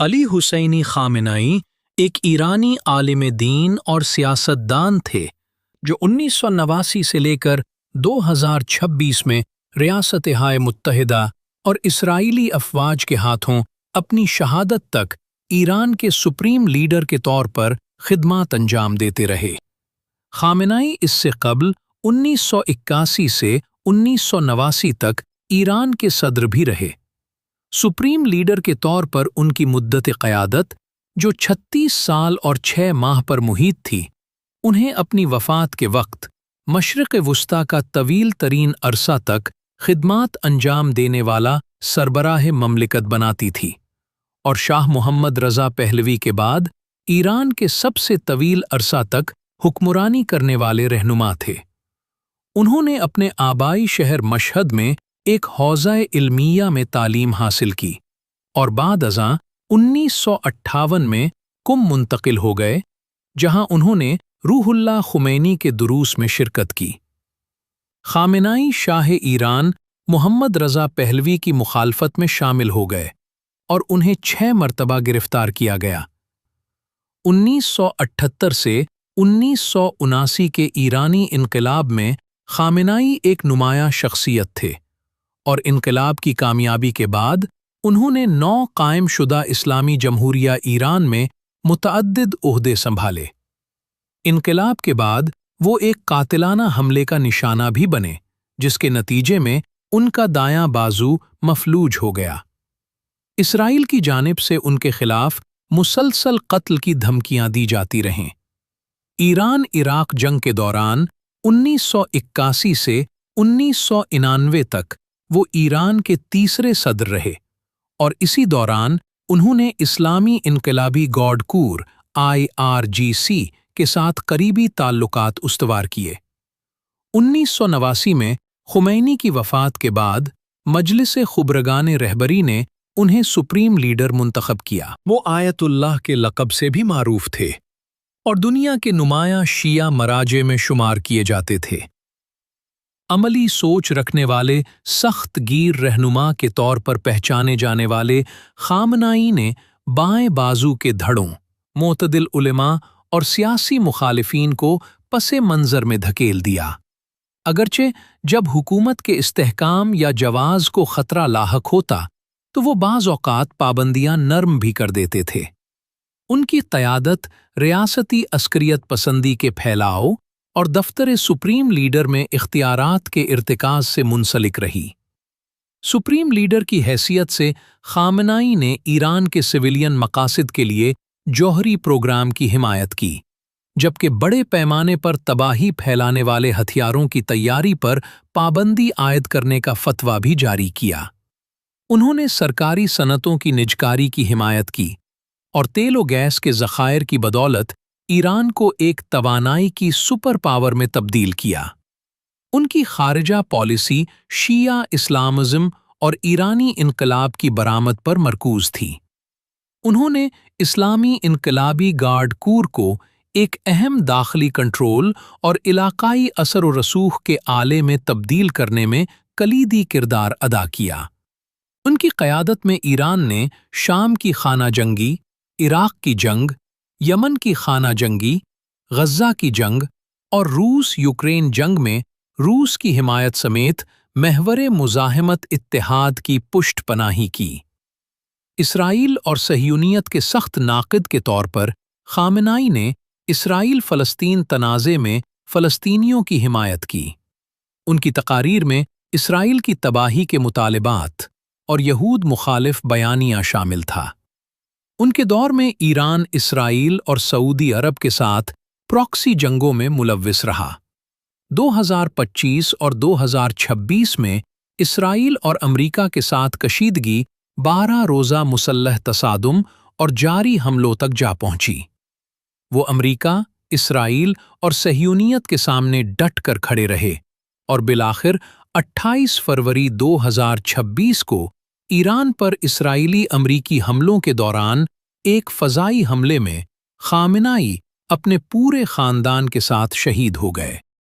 علی حسینی خامنئی ایک ایرانی عالم دین اور سیاستدان تھے جو 1989 سے لے کر 2026 میں ریاستہائے متحدہ اور اسرائیلی افواج کے ہاتھوں اپنی شہادت تک ایران کے سپریم لیڈر کے طور پر خدمات انجام دیتے رہے۔ خامنئی اس سے قبل 1981 سے 1989 تک ایران کے صدر بھی رہے۔ سپریم لیڈر کے طور پر ان کی مدت قیادت جو 36 سال اور 6 ماہ پر محیط تھی، انہیں اپنی وفات کے وقت مشرق وسطیٰ کا طویل ترین عرصہ تک خدمات انجام دینے والا سربراہ مملکت بناتی تھی، اور شاہ محمد رضا پہلوی کے بعد ایران کے سب سے طویل عرصہ تک حکمرانی کرنے والے رہنما تھے۔ انہوں نے اپنے آبائی شہر مشہد میں ایک حوزہ علمیہ میں تعلیم حاصل کی اور بعد ازاں 1958 میں قم منتقل ہو گئے، جہاں انہوں نے روح اللہ خمینی کے دروس میں شرکت کی۔ خامنئی شاہ ایران محمد رضا پہلوی کی مخالفت میں شامل ہو گئے اور انہیں 6 مرتبہ گرفتار کیا گیا۔ 1978 سے 1979 کے ایرانی انقلاب میں خامنئی ایک نمایاں شخصیت تھے، اور انقلاب کی کامیابی کے بعد انہوں نے نو قائم شدہ اسلامی جمہوریہ ایران میں متعدد عہدے سنبھالے۔ انقلاب کے بعد وہ ایک قاتلانہ حملے کا نشانہ بھی بنے، جس کے نتیجے میں ان کا دایاں بازو مفلوج ہو گیا۔ اسرائیل کی جانب سے ان کے خلاف مسلسل قتل کی دھمکیاں دی جاتی رہیں۔ ایران عراق جنگ کے دوران 1981 سے 1999 تک وہ ایران کے تیسرے صدر رہے، اور اسی دوران انہوں نے اسلامی انقلابی گارڈ کور IRGC کے ساتھ قریبی تعلقات استوار کیے۔ 1989 میں خمینی کی وفات کے بعد مجلس خبرگان رہبری نے انہیں سپریم لیڈر منتخب کیا۔ وہ آیت اللہ کے لقب سے بھی معروف تھے اور دنیا کے نمایاں شیعہ مراجع میں شمار کیے جاتے تھے۔ عملی سوچ رکھنے والے سخت گیر رہنما کے طور پر پہچانے جانے والے خامنئی نے بائیں بازو کے دھڑوں، معتدل علماء اور سیاسی مخالفین کو پس منظر میں دھکیل دیا۔ اگرچہ جب حکومت کے استحکام یا جواز کو خطرہ لاحق ہوتا تو وہ بعض اوقات پابندیاں نرم بھی کر دیتے تھے۔ ان کی قیادت ریاستی عسکریت پسندی کے پھیلاؤ اور دفتر سپریم لیڈر میں اختیارات کے ارتکاز سے منسلک رہی۔ سپریم لیڈر کی حیثیت سے خامنئی نے ایران کے سویلین مقاصد کے لیے جوہری پروگرام کی حمایت کی، جبکہ بڑے پیمانے پر تباہی پھیلانے والے ہتھیاروں کی تیاری پر پابندی عائد کرنے کا فتویٰ بھی جاری کیا۔ انہوں نے سرکاری صنعتوں کی نجکاری کی حمایت کی اور تیل و گیس کے ذخائر کی بدولت ایران کو ایک توانائی کی سپر پاور میں تبدیل کیا۔ ان کی خارجہ پالیسی شیعہ اسلامزم اور ایرانی انقلاب کی برآمد پر مرکوز تھی۔ انہوں نے اسلامی انقلابی گارڈ کور کو ایک اہم داخلی کنٹرول اور علاقائی اثر و رسوخ کے آلے میں تبدیل کرنے میں کلیدی کردار ادا کیا۔ ان کی قیادت میں ایران نے شام کی خانہ جنگی، عراق کی جنگ، یمن کی خانہ جنگی، غزہ کی جنگ اور روس یوکرین جنگ میں روس کی حمایت سمیت محور مزاحمت اتحاد کی پشت پناہی کی۔ اسرائیل اور صہیونیت کے سخت ناقد کے طور پر خامنئی نے اسرائیل فلسطین تنازع میں فلسطینیوں کی حمایت کی۔ ان کی تقاریر میں اسرائیل کی تباہی کے مطالبات اور یہود مخالف بیانیہ شامل تھا۔ ان کے دور میں ایران اسرائیل اور سعودی عرب کے ساتھ پراکسی جنگوں میں ملوث رہا۔ 2025 اور 2026 میں اسرائیل اور امریکہ کے ساتھ کشیدگی 12 روزہ مسلح تصادم اور جاری حملوں تک جا پہنچی۔ وہ امریکہ، اسرائیل اور صہیونیت کے سامنے ڈٹ کر کھڑے رہے اور بالآخر 28 فروری 2026 کو ایران پر اسرائیلی امریکی حملوں کے دوران ایک فضائی حملے میں خامنئی اپنے پورے خاندان کے ساتھ شہید ہو گئے۔